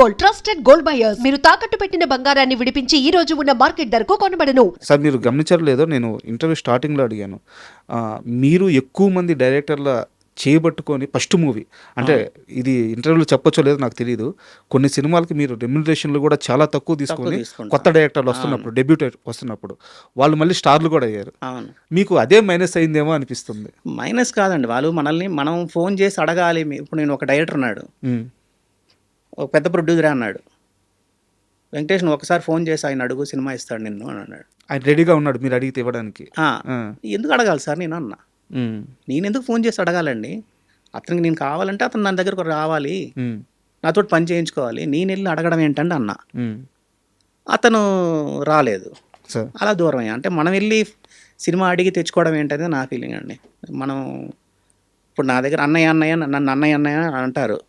Gold, trusted gold buyers. మీరు తాకట్టు పెట్టిన బంగారాన్ని విడిపించి ఈ రోజు ఉన్న మార్కెట్ ధరకు కొనబడను. సార్ మీరు గమనించారో లేదో, నేను ఇంటర్వ్యూ స్టార్టింగ్లో అడిగాను. మీరు ఎక్కువ మంది డైరెక్టర్ల చేయబట్టుకొని ఫస్ట్ మూవీ అంటే ఇది ఇంటర్వ్యూలో చెప్పొచ్చో లేదో నాకు తెలియదు. కొన్ని సినిమాలకి మీరు రెమ్యునరేషన్లు కూడా చాలా తక్కువ తీసుకొని కొత్త డైరెక్టర్లు వస్తున్నప్పుడు, డెబ్యూట్ వస్తున్నప్పుడు వాళ్ళు మళ్ళీ స్టార్లు కూడా అయ్యారు. అవును, మీకు అదే మైనస్ అయిందేమో అనిపిస్తుంది. మైనస్ కాదండి, వాళ్ళు మనల్ని మనం ఫోన్ చేసి అడగాలి. ఇప్పుడు నేను ఒక డైరెక్టర్ ఉన్నాడు, ఒక పెద్ద ప్రొడ్యూసరే అన్నాడు, వెంకటేష్ నువ్వు ఒకసారి ఫోన్ చేసి ఆయన అడుగు, సినిమా ఇస్తాడు నిన్ను అని అన్నాడు. ఆయన రెడీగా ఉన్నాడు మీరు అడిగితే ఇవ్వడానికి. ఎందుకు అడగాలి సార్ నేను అన్నా. నేను ఎందుకు ఫోన్ చేసి అడగాలండి? అతనికి నేను కావాలంటే అతను నా దగ్గరకు రావాలి, నాతో పని చేయించుకోవాలి, నేను వెళ్ళి అడగడం ఏంటంటే అన్నా. అతను రాలేదు, అలా దూరం అయ్యా. అంటే మనం వెళ్ళి సినిమా అడిగి తెచ్చుకోవడం ఏంటనేది నా ఫీలింగ్ అండి. మనం ఇప్పుడు నా దగ్గర అన్నయ్య అన్నయ్య నన్ను అన్నయ్య అన్నయ్య అంటారు,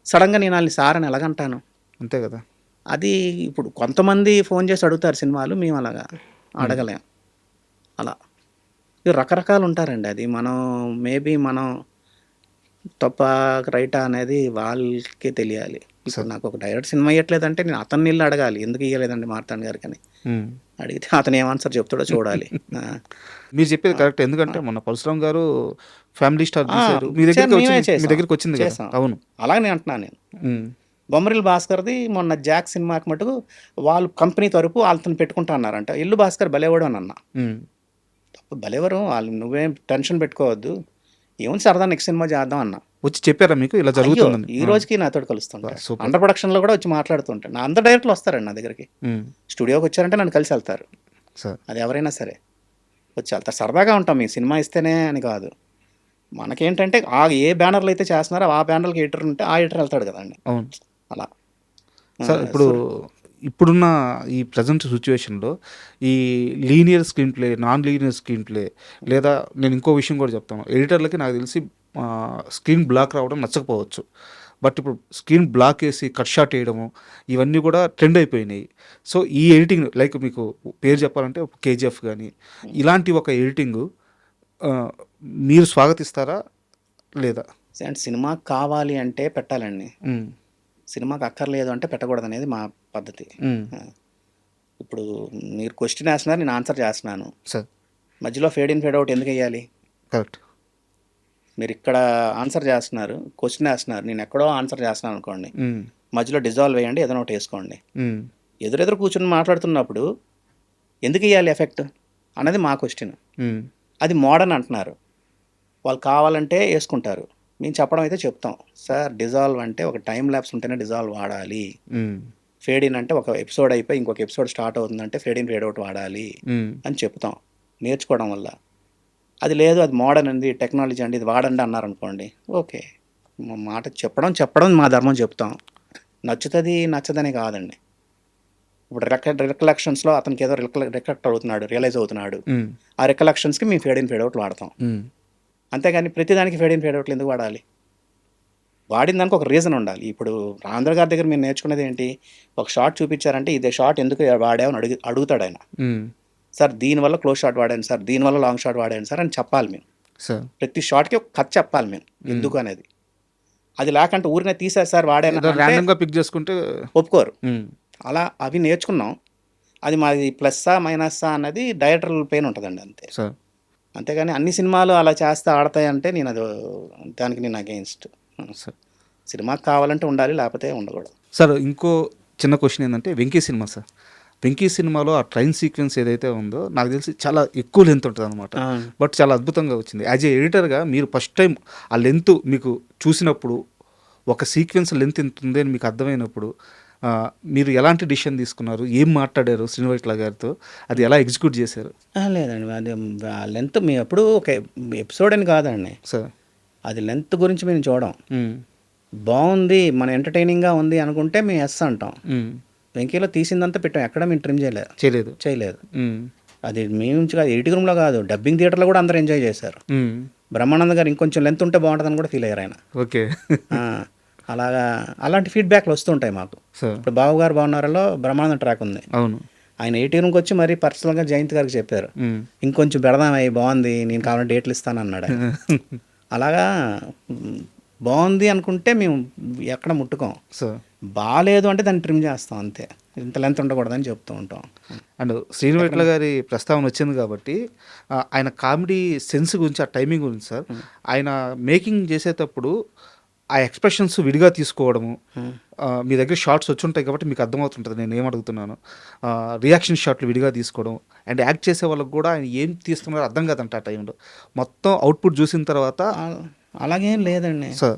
సడన్గా నేను వాళ్ళని సార్ అని ఎలాగంటాను? అంతే కదా. అది ఇప్పుడు కొంతమంది ఫోన్ చేసి అడుగుతారు సినిమాలు, మేము అలాగా అడగలేం. అలా రకరకాలు ఉంటారండి. అది మనం మేబీ మనం తప్ప రైటా అనేది వాళ్ళకే తెలియాలి. ఇప్పుడు నాకు ఒక డైరెక్ట్ సినిమా ఇవ్వట్లేదంటే నేను అతన్ని వెళ్ళి అడగాలి, ఎందుకు ఇవ్వలేదండి మార్తాండ్ గారికి అని అడిగితే అతను ఏం ఆన్సర్ చెప్తాడో చూడాలి. మీరు చెప్పేది కరెక్ట్. ఎందుకంటే మొన్న పరశురామ్ గారు ఫ్యామిలీ స్టార్ మీ దగ్గరికి వచ్చింది కదా. అవును, అలాగే అంటున్నాను నేను. బొమ్మరిల్ భాస్కర్ది మొన్న జాక్ సినిమాకి మటుకు వాళ్ళు కంపెనీ తరపు వాళ్ళతో పెట్టుకుంటా అన్నారంట. ఇల్లు భాస్కర్ భలేవాడు అని అన్నా. భలేవరు వాళ్ళు, నువ్వేం టెన్షన్ పెట్టుకోవద్దు, ఏముంది సరదా నెక్స్ట్ సినిమా చేద్దాం అన్నా. వచ్చి చెప్పారా మీకు ఇలా జరుగుతుంది? ఈ రోజుకి నాతో కలుస్తుంటారు, అండర్ ప్రొడక్షన్లో కూడా వచ్చి మాట్లాడుతుంటారు. నా అందరు డైరెక్టర్లు వస్తారండి నా దగ్గరికి, స్టూడియోకి వచ్చారంటే నన్ను కలిసి వెళ్తారు. అది ఎవరైనా సరే వచ్చి వెళ్తారు, సరదాగా ఉంటాం. మీ సినిమా ఇస్తేనే అని కాదు, మనకేంటంటే ఏ బ్యానర్లు అయితే చేస్తున్నారో ఆ బ్యానర్కి ఎడిటర్ ఉంటే ఆ ఎడిటర్ వెళ్తాడు కదండి. అవును, అలా. సార్ ఇప్పుడున్న ఈ ప్రజెంట్ సిచ్యువేషన్లో ఈ linear screen play, non linear screen play, లేదా నేను ఇంకో విషయం కూడా చెప్తాను, ఎడిటర్లకి నాకు తెలిసి స్క్రీన్ బ్లాక్ రావడం నచ్చకపోవచ్చు. బట్ ఇప్పుడు స్క్రీన్ బ్లాక్ వేసి కట్ షాట్ వేయడము ఇవన్నీ కూడా ట్రెండ్ అయిపోయినాయి. సో ఈ ఎడిటింగ్ లైక్ మీకు పేరు చెప్పాలంటే కేజీఎఫ్ కానీ ఇలాంటి ఒక ఎడిటింగ్ మీరు స్వాగతిస్తారా లేదా? సినిమా కావాలి అంటే పెట్టాలండి, సినిమాకి అక్కర్లేదు అంటే పెట్టకూడదు అనేది మా పద్ధతి. ఇప్పుడు మీరు క్వశ్చన్ వేస్తున్నారు, నేను ఆన్సర్ చేస్తున్నాను. మధ్యలో ఫేడ్ ఇన్ ఫేడ్ అవుట్ ఎందుకు వేయాలి? కరెక్ట్. మీరు ఇక్కడ ఆన్సర్ చేస్తున్నారు, క్వశ్చన్ వేస్తున్నారు, నేను ఎక్కడో ఆన్సర్ చేస్తున్నాను అనుకోండి, మధ్యలో డిజాల్వ్ వేయండి, ఏదైనా ఒకటి వేసుకోండి. ఎదురెదురు కూర్చొని మాట్లాడుతున్నప్పుడు ఎందుకు వేయాలి ఎఫెక్ట్ అన్నది మా క్వశ్చన్. అది మోడర్న్ అంటున్నారు, వాళ్ళు కావాలంటే వేసుకుంటారు. మేము చెప్పడం అయితే చెప్తాం, సార్ డిజాల్వ్ అంటే ఒక టైం ల్యాప్స్ ఉంటేనే డిజాల్వ్ వాడాలి, ఫేడ్ ఇన్ అంటే ఒక ఎపిసోడ్ అయిపోయి ఇంకొక ఎపిసోడ్ స్టార్ట్ అవుతుందంటే ఫేడ్ ఇన్ ఫేడ్ అవుట్ వాడాలి అని చెప్తాం నేర్చుకోవడం వల్ల. అది లేదు, అది మోడర్న్ అండి, టెక్నాలజీ అండి, ఇది వాడండి అన్నారనుకోండి, ఓకే మా మాట చెప్పడం మా ధర్మం చెప్తాం. నచ్చుతుంది నచ్చదని కాదండి. ఇప్పుడు రికలెక్షన్స్లో అతనికి ఏదో రికలెక్ట్ అవుతున్నాడు, రియలైజ్ అవుతున్నాడు, ఆ రికలెక్షన్స్కి మేము ఫేడ్ ఇన్ ఫేడ్ అవుట్ వాడతాం. అంతేగాని ప్రతిదానికి ఫేడ్ ఇన్ ఫేడ్ అవుట్లు ఎందుకు వాడాలి? వాడిన దానికి ఒక రీజన్ ఉండాలి. ఇప్పుడు రాంధ్ర గారి దగ్గర మీరు నేర్చుకునేది ఏంటి, ఒక షార్ట్ చూపించారంటే ఇదే షార్ట్ ఎందుకు వాడామని అడుగుతాడు ఆయన. సార్ దీనివల్ల క్లోజ్ షాట్ వాడాను సార్, దీనివల్ల లాంగ్ షాట్ వాడాను సార్ అని చెప్పాలి మేము. ప్రతి షాట్కి ఒక కథ చెప్పాలి మేము ఎందుకు అనేది. అది లేకంటే ఊరినే తీసారు సార్ వాడాను పిక్ చేసుకుంటే ఒప్పుకోరు. అలా అవి నేర్చుకున్నాం. అది మాది ప్లస్సా మైనస్సా అన్నది డైరెక్టర్ పైన ఉంటుందండి అంతే. అంతేగాని అన్ని సినిమాలు అలా చేస్తే ఆడతాయి అంటే నేను దానికి నేను అగెయిన్స్ట్. సినిమాకి కావాలంటే ఉండాలి, లేకపోతే ఉండకూడదు. సార్ ఇంకో చిన్న క్వశ్చన్ ఏంటంటే వెంకీ సినిమా సార్, వెంకీ సినిమాలో ఆ ట్రైన్ సీక్వెన్స్ ఏదైతే ఉందో నాకు తెలిసి చాలా ఎక్కువ లెంత్ ఉంటుంది అనమాట. బట్ చాలా అద్భుతంగా వచ్చింది. యాజ్ ఏ ఎడిటర్గా మీరు ఫస్ట్ టైం ఆ లెంత్ మీకు చూసినప్పుడు, ఒక సీక్వెన్స్ లెంత్ ఎంత ఉంది అని మీకు అర్థమైనప్పుడు మీరు ఎలాంటి డిసిషన్ తీసుకున్నారు, ఏం మాట్లాడారు శ్రీనివాట్ల గారితో, అది ఎలా ఎగ్జిక్యూట్ చేశారు? లేదండి, అది లెంత్ మేము ఎప్పుడు ఒక ఎపిసోడ్ అని కాదండి సార్, అది లెంత్ గురించి మేము చూడం. బాగుంది, మన ఎంటర్టైనింగ్గా ఉంది అనుకుంటే మేము ఎస్ అంటాం. వెంకీలో తీసిందంతా పెట్టాం, ఎక్కడ మేము ట్రిమ్ చేయలేదు. అది మేము ఎడిటింగ్ రూమ్లో కాదు, డబ్బింగ్ థియేటర్లో కూడా అందరూ ఎంజాయ్ చేశారు. బ్రహ్మానంద గారు ఇంకొంచెం లెంత్ ఉంటే బాగుంటుందని కూడా ఫీల్ అయ్యారు ఆయన. ఓకే, అలాగా అలాంటి ఫీడ్బ్యాక్లు వస్తుంటాయి మాకు. ఇప్పుడు బాబు గారు బాగున్నారలో బ్రహ్మానంద ట్రాక్ ఉంది. అవును, ఆయన ఎడిటింగ్ రూమ్కి వచ్చి మరీ పర్సనల్గా జయంత్ గారికి చెప్పారు, ఇంకొంచెం పెడదామయ్యి బాగుంది, నేను కావాలంటే డేట్లు ఇస్తాను అన్నాడు. అలాగా బాగుంది అనుకుంటే మేము ఎక్కడ ముట్టుకోం. బాగాలేదు అంటే దాన్ని ట్రిమ్ చేస్తాం అంతే, ఇంత లెంత్ ఉండకూడదని చెప్తూ ఉంటాం. అండ్ శ్రీను వైట్ల గారి ప్రస్తావన వచ్చింది కాబట్టి ఆయన కామెడీ సెన్స్ గురించి, ఆ టైమింగ్ గురించి సార్, ఆయన మేకింగ్ చేసేటప్పుడు ఆ ఎక్స్ప్రెషన్స్ విడిగా తీసుకోవడము, మీ దగ్గర షార్ట్స్ వచ్చి ఉంటాయి కాబట్టి మీకు అర్థమవుతుంటుంది నేను ఏం అడుగుతున్నాను. రియాక్షన్ షాట్లు విడిగా తీసుకోవడం, అండ్ యాక్ట్ చేసే వాళ్ళకి కూడా ఆయన ఏం తీస్తున్నారో అర్థం కాదంట ఆ టైంలో. మొత్తం అవుట్పుట్ చూసిన తర్వాత అలాగేం లేదండి సార్.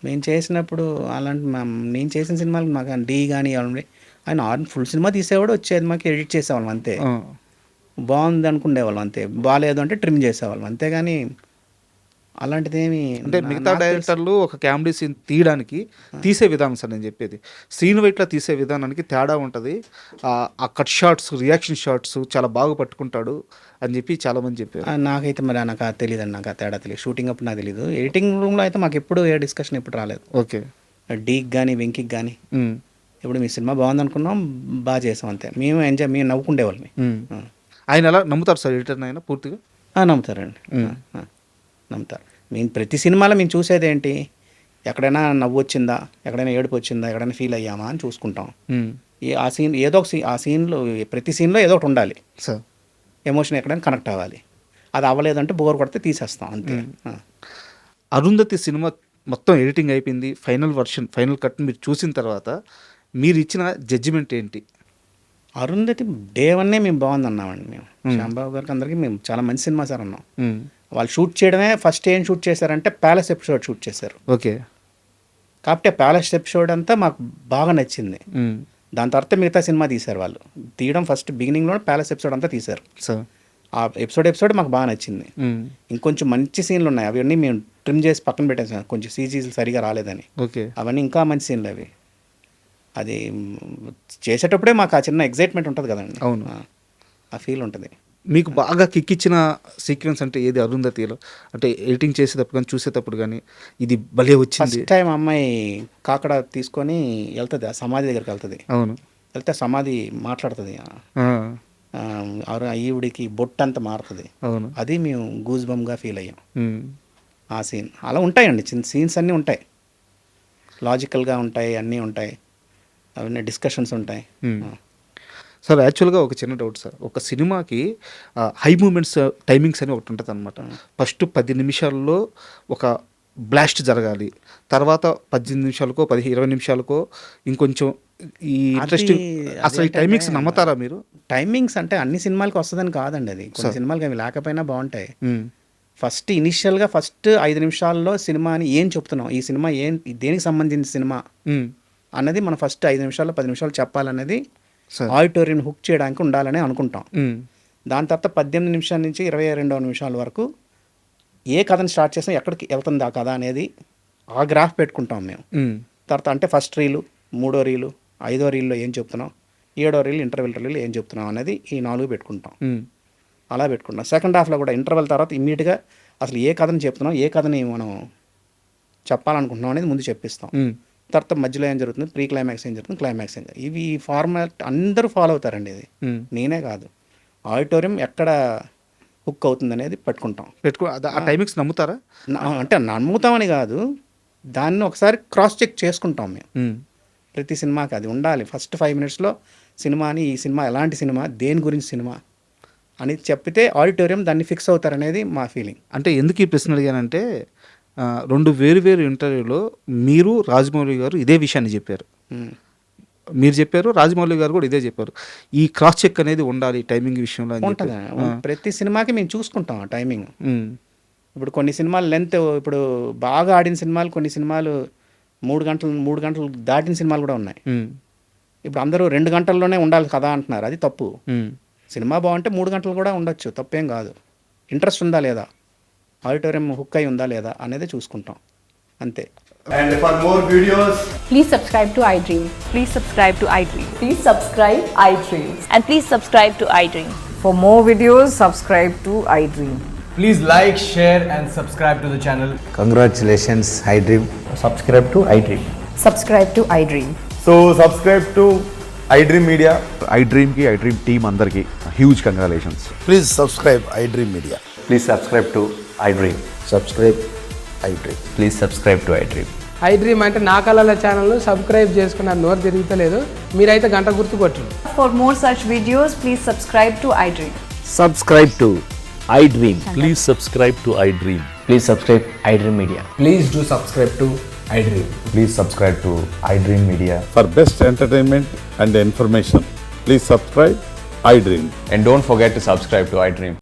మేము చేసినప్పుడు అలాంటి నేను చేసిన సినిమాలు మాకు డీ కానీ ఆయన ఫుల్ సినిమా తీసేవాడు, వచ్చేది మాకు ఎడిట్ చేసేవాళ్ళం అంతే. బాగుంది అనుకునేవాళ్ళం అంతే, బాగాలేదు అంటే ట్రిమ్ చేసేవాళ్ళం అంతేగాని అలాంటిది ఏమి. అంటే మిగతా డైరెక్టర్లు ఒక కామెడీ సీన్ తీయడానికి తీసే విధానం సార్ నేను చెప్పేది, శ్రీను వైట్ల తీసే విధానానికి తేడా ఉంటుంది. ఆ కట్ షాట్స్, రియాక్షన్ షాట్స్ చాలా బాగా పట్టుకుంటాడు అని చెప్పి చాలామంది చెప్పారు. నాకైతే మరి నాకు తెలియదండి, నాకు ఆ తేడా తెలియదు. షూటింగ్ అప్పుడు నాకు తెలియదు, ఎడిటింగ్ రూమ్లో అయితే మాకు ఎప్పుడు ఏ డిస్కషన్ ఎప్పుడు రాలేదు. ఓకే. డీకి కానీ వెంకికి కానీ ఇప్పుడు మీ సినిమా బాగుంది అనుకున్నాం, బాగా చేసాం అంతే, మేము నవ్వుకుండేవాళ్ళని. ఆయన ఎలా నమ్ముతారు సార్ ఎడిటర్ని ఆయన పూర్తిగా? నమ్ముతారండి, నమ్ముతారు. మేము ప్రతి సినిమాలో మేము చూసేది ఏంటి, ఎక్కడైనా నవ్వు వచ్చిందా, ఎక్కడైనా ఏడుపు వచ్చిందా, ఎక్కడైనా ఫీల్ అయ్యామా అని చూసుకుంటాం. ఆ సీన్ ఏదో ఒక ఆ సీన్లో, ప్రతి సీన్లో ఏదో ఒకటి ఉండాలి సార్, ఎమోషన్ ఎక్కడైనా కనెక్ట్ అవ్వాలి. అది అవ్వలేదంటే బోర్ కొడితే తీసేస్తాం అంతే. అరుంధతి సినిమా మొత్తం ఎడిటింగ్ అయిపోయింది, ఫైనల్ వర్షన్, ఫైనల్ కట్ మీరు చూసిన తర్వాత మీరు ఇచ్చిన జడ్జిమెంట్ ఏంటి? అరుంధతి డే వన్నే మేము బాగుంది అన్నామండి. మేము శ్యాంబాబు గారికి అందరికీ మేము చాలా మంచి సినిమా సార్ అన్నాం. వాళ్ళు షూట్ చేయడమే ఫస్ట్ ఏం షూట్ చేశారంటే ప్యాలెస్ ఎపిసోడ్ షూట్ చేశారు. ఓకే. కాబట్టి ప్యాలెస్ ఎపిసోడ్ అంతా మాకు బాగా నచ్చింది. దాని తర్వాత మిగతా సినిమా తీశారు వాళ్ళు. తీయడం ఫస్ట్ బిగినింగ్లో ప్యాలెస్ ఎపిసోడ్ అంతా తీశారు. ఆ ఎపిసోడ్ మాకు బాగా నచ్చింది. ఇంకొంచెం మంచి సీన్లు ఉన్నాయి, అవన్నీ మేము ట్రిమ్ చేసి పక్కన పెట్టేసాం, కొంచెం సీజీలు సరిగా రాలేదని. ఓకే. అవన్నీ ఇంకా మంచి సీన్లు అవి. అది చేసేటప్పుడే మాకు ఆ చిన్న ఎగ్జైట్మెంట్ ఉంటుంది కదండి. అవును, ఆ ఫీల్ ఉంటుంది. మీకు బాగా కిక్ ఇచ్చిన సీక్వెన్స్ అంటే ఏది అరుంధతిలో? అంటే ఎడిటింగ్ చేసేటప్పుడు కానీ చూసేటప్పుడు కానీ ఇది భలే వచ్చింది. ఫస్ట్ టైం అమ్మాయి కాకడ తీసుకొని వెళ్తుంది, ఆ సమాధి దగ్గరికి వెళ్తుంది. అవును. వెళ్తే సమాధి మాట్లాడుతుంది, ఈవిడికి బొట్టు అంతా మారుతుంది. అవును. అది మేము గూజ్ బంగా ఫీల్ అయ్యాం ఆ సీన్. అలా ఉంటాయండి చిన్న సీన్స్, అన్నీ ఉంటాయి, లాజికల్గా ఉంటాయి, అన్నీ ఉంటాయి, అవన్నీ డిస్కషన్స్ ఉంటాయి. సార్ యాక్చువల్గా ఒక చిన్న డౌట్ సార్, ఒక సినిమాకి హై మూమెంట్స్ టైమింగ్స్ అని ఒకటి ఉంటుంది అనమాట. ఫస్ట్ 10 నిమిషాల్లో ఒక బ్లాస్ట్ జరగాలి, తర్వాత 18 నిమిషాలకో 20 నిమిషాలకో ఇంకొంచెం ఈ ఇంట్రెస్టింగ్. అసలు ఈ టైమింగ్స్ నమ్ముతారా మీరు? టైమింగ్స్ అంటే అన్ని సినిమాలకి వస్తుందని కాదండి, అది కొన్ని సినిమాలకి అవి లేకపోయినా బాగుంటాయి. ఫస్ట్ ఇనిషియల్గా ఫస్ట్ 5 నిమిషాల్లో సినిమాని ఏం చెప్తున్నాం, ఈ సినిమా దేనికి సంబంధించిన సినిమా అన్నది మనం ఫస్ట్ 5 నిమిషాల్లో 10 నిమిషాలు చెప్పాలనేది ఆడిటోరియం హుక్ చేయడానికి ఉండాలని అనుకుంటాం. దాని తర్వాత 18 నిమిషాల నుంచి 22వ నిమిషాల వరకు ఏ కథను స్టార్ట్ చేసినా ఎక్కడికి వెళ్తుంది ఆ కథ అనేది ఆ గ్రాఫ్ పెట్టుకుంటాం మేము. తర్వాత అంటే ఫస్ట్ రీలు, 3వ రీలు, 5వ రీల్లో ఏం చెప్తున్నాం, 7వ రీలు, ఇంటర్వెల్ రీలు ఏం చెప్తున్నాం అనేది ఈ 4 పెట్టుకుంటాం. అలా పెట్టుకుంటాం. సెకండ్ హాఫ్లో కూడా ఇంటర్వెల్ తర్వాత ఇమ్మీడియట్గా అసలు ఏ కథని చెప్తున్నాం, ఏ కథని మనం చెప్పాలనుకుంటున్నాం అనేది ముందు చెప్పిస్తాం. తర్వాత మధ్యలో ఏం జరుగుతుంది, ప్రీ క్లైమాక్స్ ఏం జరుగుతుంది, క్లైమాక్స్ ఏం జరుగుతుంది, ఇవి ఫార్మాట్ అందరూ ఫాలో అవుతారండి. ఇది నేనే కాదు, ఆడిటోరియం ఎక్కడ హుక్ అవుతుంది అనేది పెట్టుకుంటాం. ఆ టైమింగ్స్ నమ్ముతారా? అంటే నమ్ముతామని కాదు, దాన్ని ఒకసారి క్రాస్ చెక్ చేసుకుంటాం మేము. ప్రతి సినిమాకి అది ఉండాలి. ఫస్ట్ 5 మినిట్స్లో సినిమాని, ఈ సినిమా ఎలాంటి సినిమా, దేని గురించి సినిమా అని చెప్పితే ఆడిటోరియం దాన్ని ఫిక్స్ అవుతారనేది మా ఫీలింగ్. అంటే ఎందుకు ఈ ప్రశ్న అడిగానంటే 2 వేరు ఇంటర్వ్యూలో మీరు రాజమౌళి గారు ఇదే విషయాన్ని చెప్పారు. మీరు చెప్పారు, రాజమౌళి గారు కూడా ఇదే చెప్పారు, ఈ క్రాస్ చెక్ అనేది ఉండాలి టైమింగ్ విషయంలో. ప్రతి సినిమాకి మేము చూసుకుంటాం ఆ టైమింగ్. ఇప్పుడు కొన్ని సినిమాలు లెంత్, ఇప్పుడు బాగా ఆడిన సినిమాలు, కొన్ని సినిమాలు 3 గంటలు దాటిన సినిమాలు కూడా ఉన్నాయి. ఇప్పుడు అందరూ 2 గంటల్లోనే ఉండాలి కదా అంటున్నారు, అది తప్పు. సినిమా బాగుంటే 3 గంటలు కూడా ఉండొచ్చు, తప్పేం కాదు. ఇంట్రెస్ట్ ఉందా లేదా, ఆడిటోరియం హుక్ అయి ఉందా లేదా అనేది చూసుకుంటాం అంతే. And for more videos, please subscribe to iDream. Please subscribe to iDream. Please subscribe iDream. And please subscribe to iDream. For more videos, subscribe to iDream. please like, share and subscribe to the channel. Congratulations, iDream. Subscribe to iDream. Subscribe to iDream. So subscribe to iDream Media. iDream ki iDream team andarki huge congratulations. Please subscribe iDream Media. Please subscribe to iDream. Subscribe iDream. Please subscribe to iDream. I dream అంటే నా కళల ఛానల్ను subscribe చేసుకున్న నోరు తిరుగుతలేదు. మీరైతే గంట గుర్తు కొట్టండి. For more such videos, please subscribe to iDream. Subscribe to iDream. Please subscribe to iDream. Please subscribe iDream Media. Please do subscribe to iDream. Please subscribe to iDream Media. For best entertainment and information, please subscribe iDream. And don't forget to subscribe to iDream.